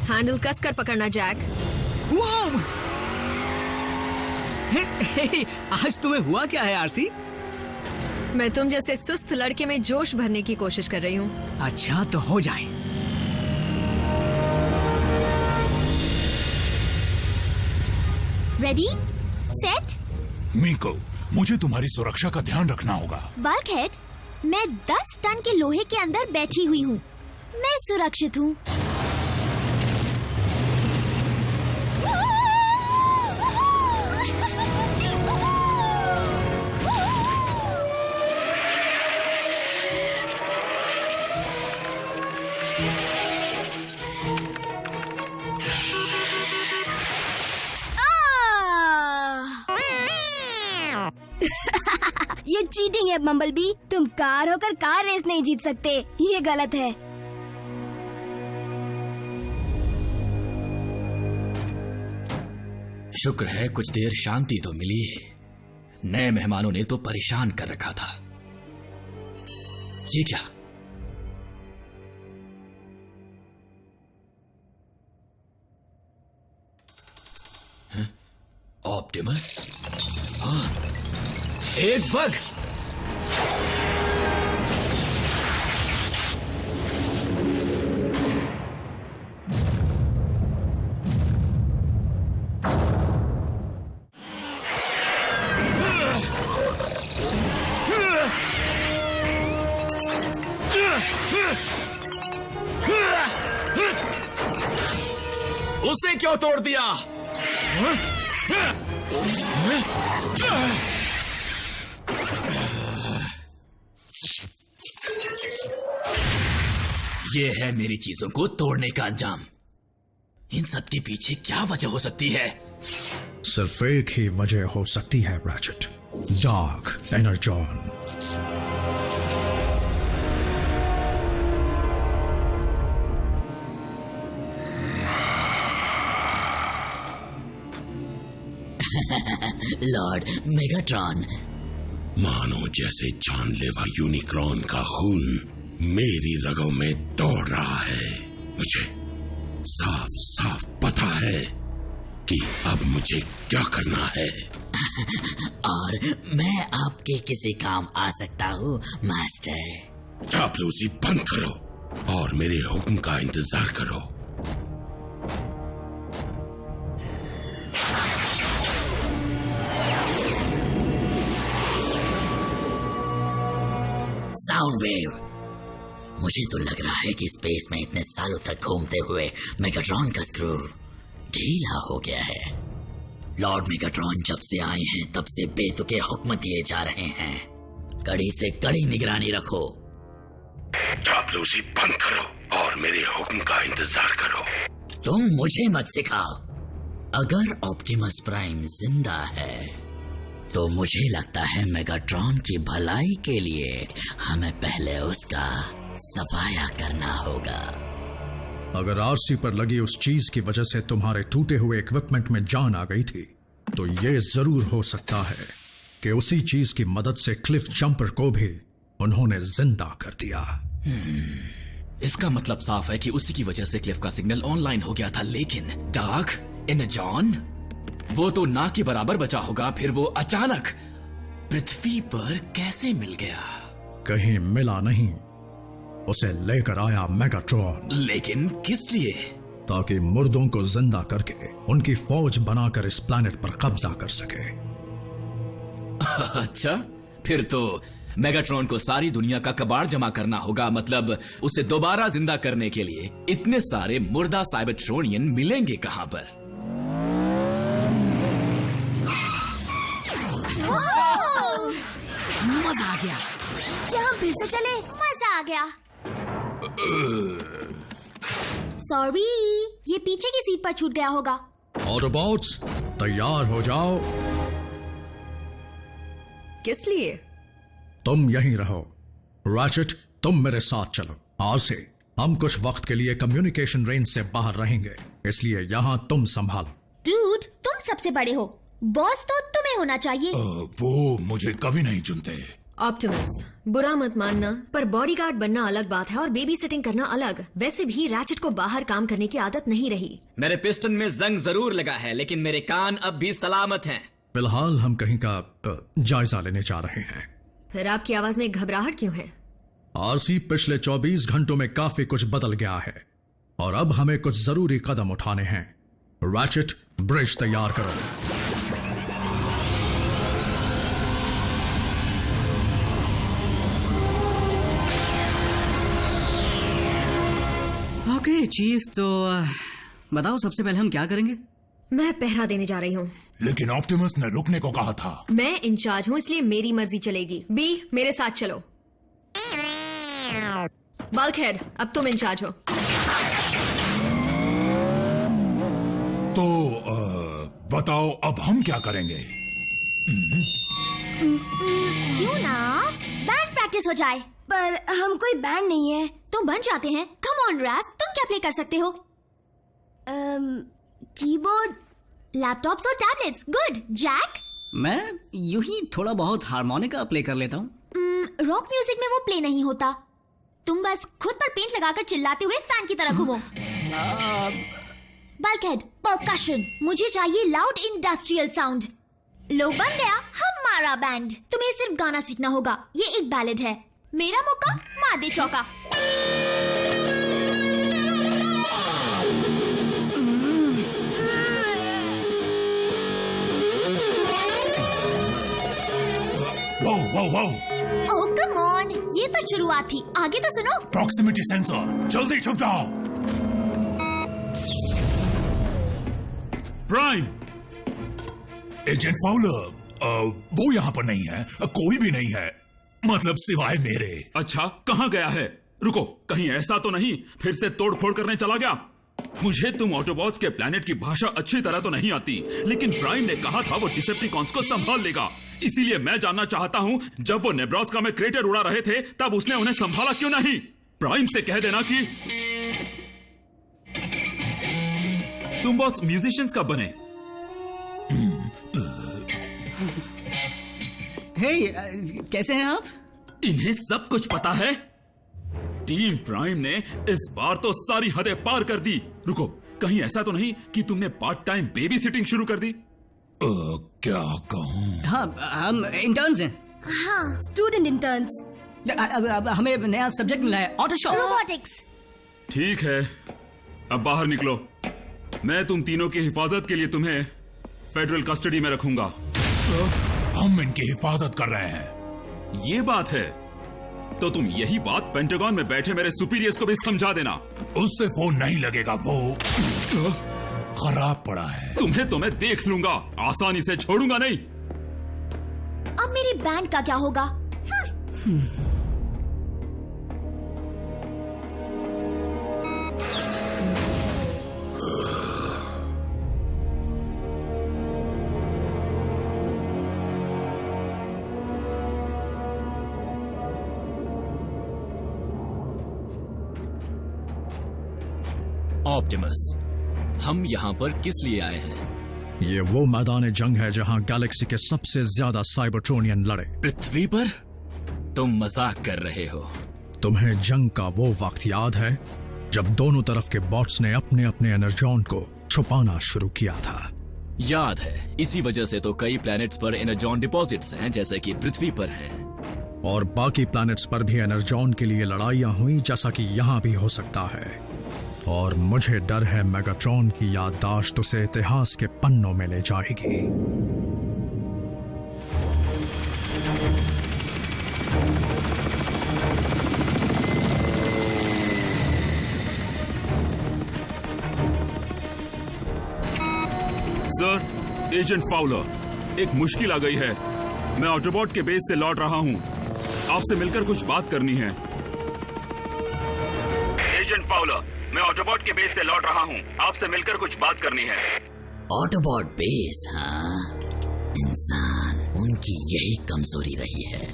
Handle कसकर पकड़ना Jack. वाह! हे, आज तुम्हें हुआ क्या है आरसी? मैं तुम जैसे सुस्त लड़के में जोश भरने की कोशिश कर रही हूँ। अच्छा तो हो जाए। Ready set. मिको, मुझे तुम्हारी सुरक्षा का ध्यान रखना होगा। बल्कहेड, मैं 10 टन के लोहे के अंदर बैठी हुई हूँ। मैं सुरक्षित हूँ। ये चीटिंग है बम्बलबी। तुम कार होकर कार रेस नहीं जीत सकते, ये गलत है। शुक्र है कुछ देर शांति तो मिली। नए मेहमानों ने तो परेशान कर रखा था। ये क्या? ऑप्टिमस? हाँ, एक बग। उसे क्यों तोड़ दिया? ये है मेरी चीजों को तोड़ने का अंजाम। इन सब के पीछे क्या वजह हो सकती है? सिर्फ एक ही वजह हो सकती है ratchet, dark Energon. Lord Megatron, मानो जैसे जानलेवा यूनिक्रॉन का खून मेरी रगों में दौड़ रहा है। मुझे साफ साफ पता है कि अब मुझे क्या करना है। और मैं आपके किसी काम आ सकता हूँ मास्टर। चापलूसी बंद करो और मेरे हुक्म का इंतजार करो। Sound wave. मुझे तो लग रहा है कि स्पेस में इतने सालों तक घूमते हुए मेगाट्रॉन का स्क्रू ढीला हो गया है। लॉर्ड मेगाट्रॉन जब से आए हैं तब से बेतुके हुक्म दिए जा रहे हैं। कड़ी से कड़ी निगरानी रखो। चापलूसी बंद करो और मेरे हुक्म का इंतजार करो। तुम मुझे मत सिखाओ। अगर ऑप्टिमस प्राइम जिंदा है तो मुझे लगता है मेगाट्रॉन की भलाई के लिए हमें पहले उसका सफाया करना होगा। अगर आरसी पर लगी उस चीज की वजह से तुम्हारे टूटे हुए इक्विपमेंट में जान आ गई थी तो ये जरूर हो सकता है कि उसी चीज की मदद से क्लिफ जंपर को भी उन्होंने जिंदा कर दिया। इसका मतलब साफ है कि उसी की वजह से क्लिफ का सिग्नल ऑनलाइन हो गया था। लेकिन डार्क एनर्जॉन, वो तो ना के बराबर बचा होगा, फिर वो अचानक पृथ्वी पर कैसे मिल गया? कहीं मिला नहीं, उसे लेकर आया मेगाट्रॉन। लेकिन किस लिए? ताकि मुर्दों को जिंदा करके उनकी फौज बनाकर इस प्लैनेट पर कब्जा कर सके। अच्छा, फिर तो मेगाट्रॉन को सारी दुनिया का कबाड़ जमा करना होगा। मतलब उसे दोबारा जिंदा करने के लिए इतने सारे मुर्दा साइबरट्रोनियन मिलेंगे कहां पर? मजा आ गया। क्या हम फिर से चले? मजा आ गया। सॉरी, ये पीछे की सीट पर छूट गया होगा। ऑटोबॉट्स तैयार हो जाओ। किस लिए? तुम यहीं रहो। रैचेट, तुम मेरे साथ चलो। आज से हम कुछ वक्त के लिए कम्युनिकेशन रेंज से बाहर रहेंगे, इसलिए यहाँ तुम संभालो। डूड, तुम सबसे बड़े हो, बॉस तो तुम्हें होना चाहिए। वो मुझे कभी नहीं चुनते। ऑप्टिमस, बुरा मत मानना, पर बॉडीगार्ड बनना अलग बात है और बेबी सिटिंग करना अलग। वैसे भी रैचेट को बाहर काम करने की आदत नहीं रही। मेरे पिस्टन में जंग जरूर लगा है, लेकिन मेरे कान अब भी सलामत हैं। फिलहाल हम कहीं का जायजा लेने जा रहे हैं। फिर आपकी आवाज में घबराहट क्यों है? आरसी, पिछले 24 घंटों में काफी कुछ बदल गया है और अब हमें कुछ जरूरी कदम उठाने हैं। रैचेट, ब्रिज तैयार करो। ओके चीफ, तो बताओ सबसे पहले हम क्या करेंगे? मैं पहरा देने जा रही हूँ। लेकिन ऑप्टिमस ने रुकने को कहा था। मैं इंचार्ज हूँ, इसलिए मेरी मर्जी चलेगी। बी, मेरे साथ चलो। बल्कहेड, अब तुम इंचार्ज हो। तो बताओ अब हम क्या करेंगे? क्यों ना बैंड प्रैक्टिस हो जाए। पर हम कोई बैंड नहीं है। तुम बन जाते हैं। कम ऑन रैप, तुम क्या प्ले कर सकते हो? कीबोर्ड, लैपटॉप्स और टैबलेट्स। गुड। जैक? मैं यूं ही थोड़ा बहुत हारमोनिका प्ले कर लेता हूँ। रॉक म्यूजिक में वो प्ले नहीं होता। तुम बस खुद पर पेंट लगाकर चिल्लाते हुए फैन की तरह घूमो। Bulkhead, percussion. मुझे चाहिए लाउड इंडस्ट्रियल साउंड। लो, बन गया हमारा बैंड। तुम्हें सिर्फ गाना सीखना होगा। ये एक बैलेड है। मेरा मौका, मार दे चौका। वो ओह कम ऑन, ये तो शुरुआत थी, आगे तो सुनो। प्रॉक्सिमिटी सेंसर, जल्दी छुप जाओ। प्राइम, एजेंट फाउलर, वो यहाँ पर नहीं है। कोई भी नहीं है, मतलब सिवाय मेरे। अच्छा कहाँ गया है? रुको, कहीं ऐसा तो नहीं फिर से तोड़फोड़ करने चला गया? मुझे तुम ऑटोबॉट्स के प्लेनेट की भाषा अच्छी तरह तो नहीं आती, लेकिन प्राइम ने कहा था वो डिसेप्टिकॉन्स को संभाल लेगा। इसीलिए मैं जानना चाहता हूँ, जब वो नेब्रास्का में क्रेटर उड़ा रहे थे तब उसने उन्हें संभाला क्यों नहीं? प्राइम से कह देना कि तुम बहुत म्यूजिशियंस का बने। हे, कैसे हैं आप? इन्हें सब कुछ पता है। टीम प्राइम ने इस बार तो सारी हदें पार कर दी। रुको, कहीं ऐसा तो नहीं कि तुमने पार्ट टाइम बेबी सिटिंग शुरू कर दी? क्या कहूँ? हाँ, हम इंटर्न्स हैं। हाँ, स्टूडेंट इंटर्न्स। अब हमें नया सब्जेक्ट मिला है, ऑटो शॉप। रोबोटिक्स। ठीक है, अब बाहर निकलो। मैं तुम तीनों की हिफाजत के लिए तुम्हें फेडरल कस्टडी में रखूंगा। हम इनकी हिफाजत कर रहे हैं। ये बात है तो तुम यही बात पेंटागन में बैठे मेरे सुपीरियर्स को भी समझा देना। उससे फोन नहीं लगेगा, वो खराब पड़ा है। तुम्हें तो मैं देख लूंगा, आसानी से छोड़ूंगा नहीं। अब मेरी बैंड का क्या होगा? ऑप्टिमस, हम यहाँ पर किस लिए आए हैं? ये वो मैदान जंग है जहां गैलेक्सी के सबसे ज्यादा साइबरट्रोनियन लड़े। पृथ्वी पर? तुम मजाक कर रहे हो। तुम्हें जंग का वो वक्त याद है जब दोनों तरफ के बॉट्स ने अपने अपने एनर्जॉन को छुपाना शुरू किया था? याद है, इसी वजह से तो कई प्लैनेट्स पर एनर्जॉन डिपॉजिट्स हैं, जैसे कि पृथ्वी पर हैं। और बाकी प्लैनेट्स पर भी एनर्जॉन के लिए लड़ाइयां हुई, जैसा कि यहाँ भी हो सकता है। और मुझे डर है मेगाट्रॉन की याददाश्त उसे इतिहास के पन्नों में ले जाएगी। सर, एजेंट फाउलर, एक मुश्किल आ गई है। मैं ऑटोबॉट के बेस से लौट रहा हूँ, आपसे मिलकर कुछ बात करनी है। एजेंट फाउलर, मैं ऑटोबॉट के बेस से लौट रहा हूँ, आपसे मिलकर कुछ बात करनी है। ऑटोबॉट बेस? हाँ, इंसान, उनकी यही कमजोरी रही है।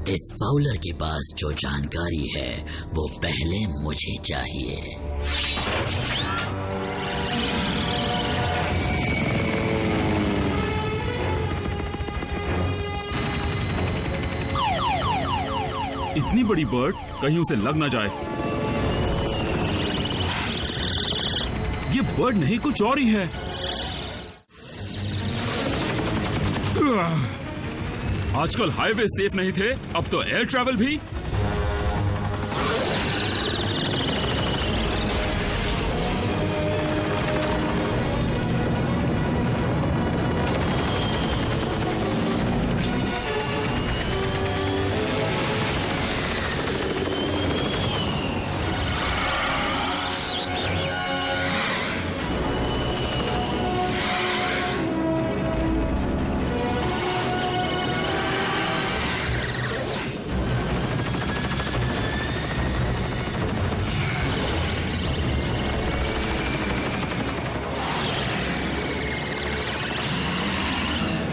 इस फाउलर के पास जो जानकारी है वो पहले मुझे चाहिए। इतनी बड़ी बर्ड, कहीं उसे लग ना जाए। ये बर्ड नहीं, कुछ और ही है। आजकल हाईवे सेफ नहीं थे, अब तो एयर ट्रैवल भी।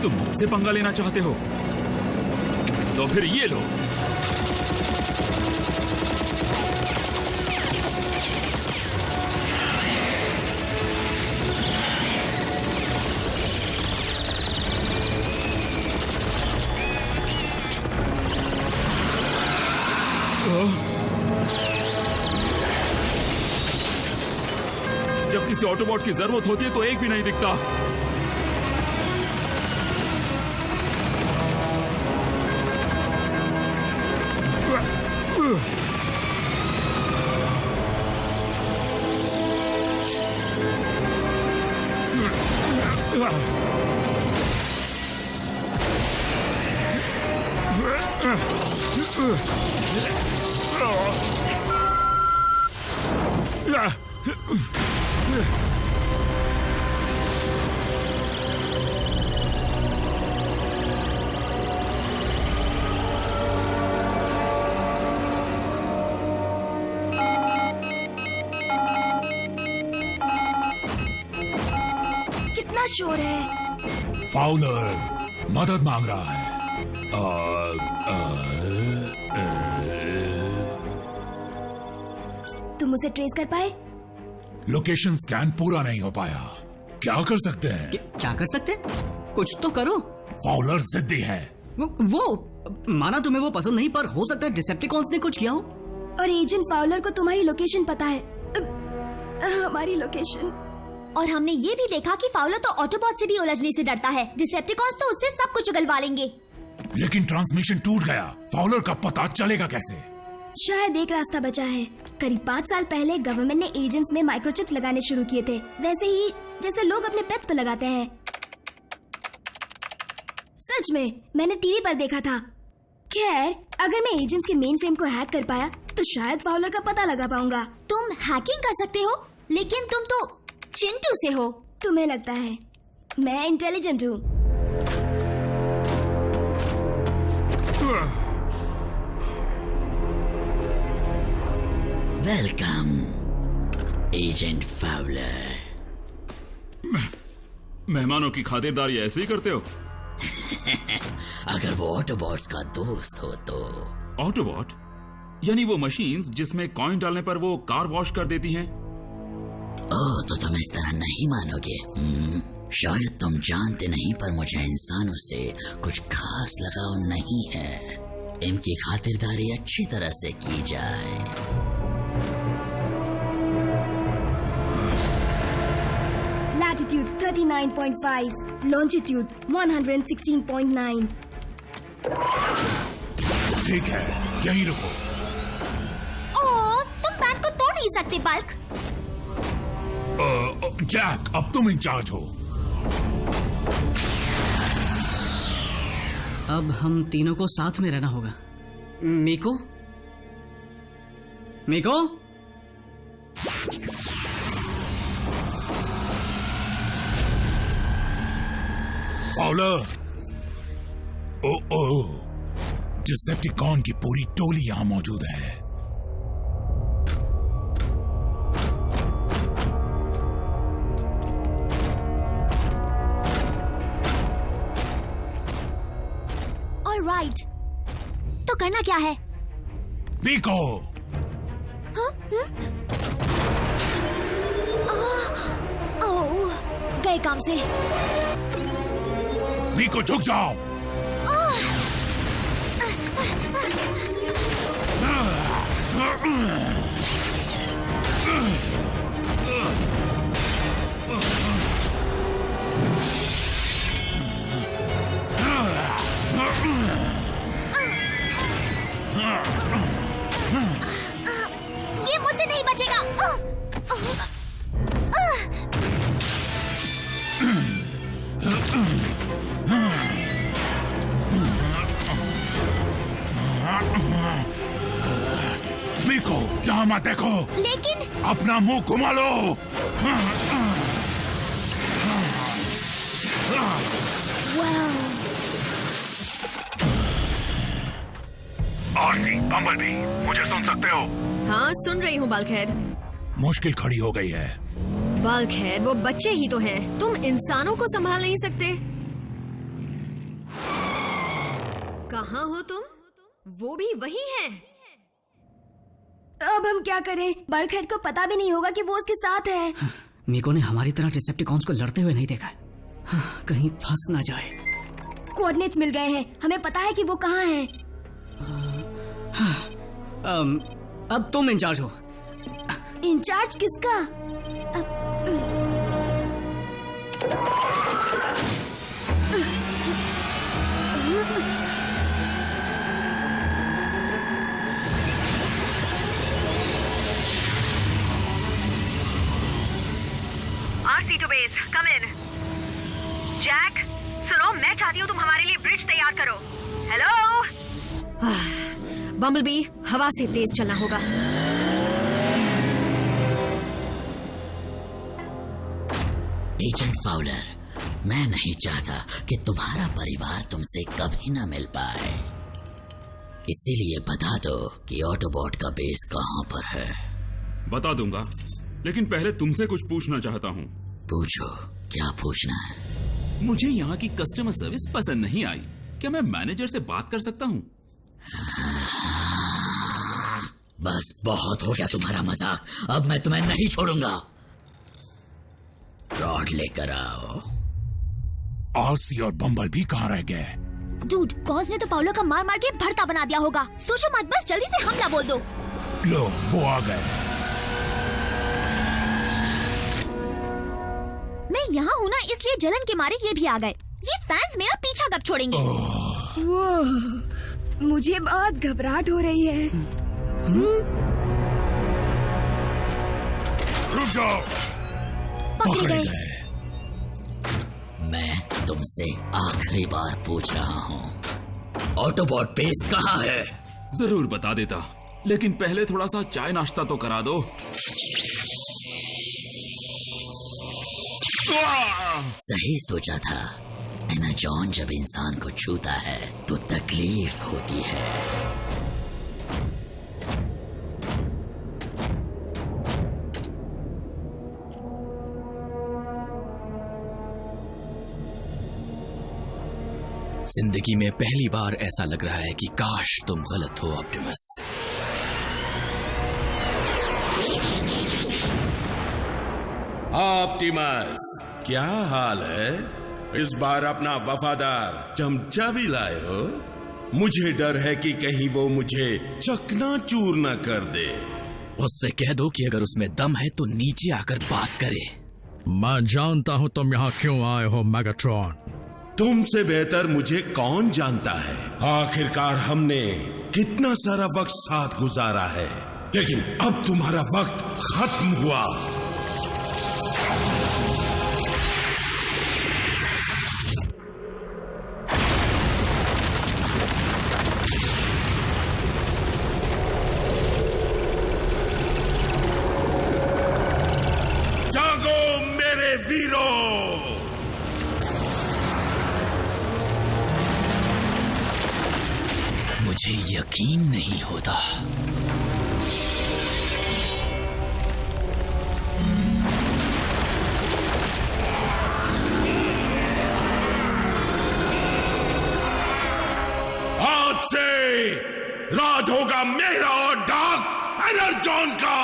तुम मुझसे पंगा लेना चाहते हो तो फिर ये लो। जब किसी ऑटोबॉट की जरूरत होती है तो एक भी नहीं दिखता। कितना शोर है। फाउलर मदद मांग रहा है। तुम उसे ट्रेस कर पाए? लोकेशन स्कैन पूरा नहीं हो पाया। क्या कर सकते हैं? क्या कर सकते? कुछ तो करो। फाउलर जिद्दी है। वो माना तुम्हें वो पसंद नहीं, पर हो सकता है डिसेप्टिकॉन्स ने कुछ किया हो। और एजेंट फाउलर को तुम्हारी लोकेशन पता है। हमारी लोकेशन। और हमने ये भी देखा कि फाउलर तो ऑटोबॉट से भी उलझने से डरता है। डिसेप्टिकॉन्स तो उससे सब कुछ उगलवा लेंगे। लेकिन ट्रांसमिशन टूट गया, फाउलर का पता चलेगा कैसे? शायद एक रास्ता बचा है। करीब 5 साल पहले गवर्नमेंट ने एजेंट्स में माइक्रोचिप्स लगाने शुरू किए थे, वैसे ही जैसे लोग अपने पेट्स पे लगाते हैं। सच में मैंने टीवी पर देखा था। खैर, अगर मैं एजेंट्स के मेन फ्रेम को हैक कर पाया तो शायद फाउलर का पता लगा पाऊंगा। तुम हैकिंग कर सकते हो, लेकिन तुम तो चिंटू से हो। तुम्हें लगता है मैं इंटेलिजेंट हूँ? Welcome agent Fowler. मेहमानों की खातिरदारी ऐसे ही करते हो? अगर वो ऑटोबॉट्स का दोस्त हो तो। ऑटोबॉट यानी वो मशीन्स जिसमें कॉइन डालने पर वो कार वॉश कर देती हैं? ओह, तो तुम इस तरह नहीं मानोगे। शायद तुम जानते नहीं, पर मुझे इंसानों से कुछ खास लगाव नहीं है। इनकी खातिरदारी अच्छी तरह से की जाए। Latitude 39.5, longitude 116.9। ठीक है, यहीं रुको। ओह, तुम बैंड को तोड़ नहीं सकते बल्क। जैक, अब तुम इंचार्ज हो। अब हम तीनों को साथ में रहना होगा। मीको, मीको, फाउलर। ओ, डिसेप्टिकॉन की पूरी टोली यहां मौजूद है। ऑलराइट, तो करना क्या है? मीको। ओह, गए काम से। मीको झुक जाओ। ये मुझसे नहीं बचेगा। मीको, यहाँ मत देखो। लेकिन अपना मुंह घुमा लो। आरसी, बम्बलबी, मुझे सुन सकते हो? हाँ, सुन रही हूँ बालखैर। मुश्किल खड़ी हो गई है। बालखैर, वो बच्चे ही तो हैं। तुम इंसानों को संभाल नहीं सकते। कहाँ हो तुम? वो भी वही हैं। अब हम क्या करें? बल्कहेड को पता भी नहीं होगा कि वो उसके साथ है। मीको ने हमारी तरह डिसेप्टिकॉन्स को लड़ते हुए नहीं देखा है। कहीं फंस ना जाए। कोऑर्डिनेट्स मिल गए हैं, हमें पता है कि वो कहाँ है। अब तुम इंचार्ज हो। इंचार्ज किसका? RC to base, come in. Jack, सुनो, मैं चाहती हूँ तुम हमारे लिए ब्रिज तैयार करो। हेलो? बम्बलबी, हवा से तेज चलना होगा। एजेंट फाउलर, मैं नहीं चाहता कि तुम्हारा परिवार तुमसे कभी न मिल पाए। इसीलिए बता दो कि ऑटोबॉट का बेस कहाँ पर है। बता दूंगा, लेकिन पहले तुमसे कुछ पूछना चाहता हूँ। पूछो, क्या पूछना है? मुझे यहाँ की कस्टमर सर्विस पसंद नहीं आई। क्या मैं मैनेजर से बात कर सकता हूँ? बस बहुत हो गया तुम्हारा मजाक। अब मैं तुम्हें नहीं छोड़ूंगा। रॉड लेकर आओ। आरसी और बम्बलबी कहाँ रह गए? डूड, कॉज ने तो फाउलर का मार मार के भड़का बना दिया होगा। सोचो मत, बस जल्दी से हमला बोल दो। लो, वो आ गए। मैं यहाँ हूँ ना, इसलिए जलन के मारे ये भी आ गए। ये फैंस मेरा पीछा कब छोड़ेंगे? मुझे बहुत घबराहट हो रही है। रुक जाओ। पकड़े गए। मैं तुमसे आखिरी बार पूछ रहा हूँ, ऑटोबॉट बेस कहाँ है? जरूर बता देता, लेकिन पहले थोड़ा सा चाय नाश्ता तो करा दो। सही सोचा था। एनाजॉन जब इंसान को छूता है तो तकलीफ होती है। जिंदगी में पहली बार ऐसा लग रहा है कि काश तुम गलत हो ऑप्टिमस। ऑप्टिमस, क्या हाल है? इस बार अपना वफादार चमचा भी लाए हो? मुझे डर है कि कहीं वो मुझे चकनाचूर न कर दे। उससे कह दो कि अगर उसमें दम है तो नीचे आकर बात करे। मैं जानता हूं तुम यहाँ क्यों आए हो मेगाट्रॉन। तुमसे बेहतर मुझे कौन जानता है। आखिरकार हमने कितना सारा वक्त साथ गुजारा है, लेकिन अब तुम्हारा वक्त खत्म हुआ। जागो मेरे वीरों! मुझे यकीन नहीं होता। आज से राज होगा मेरा और डार्क एनर्जॉन का।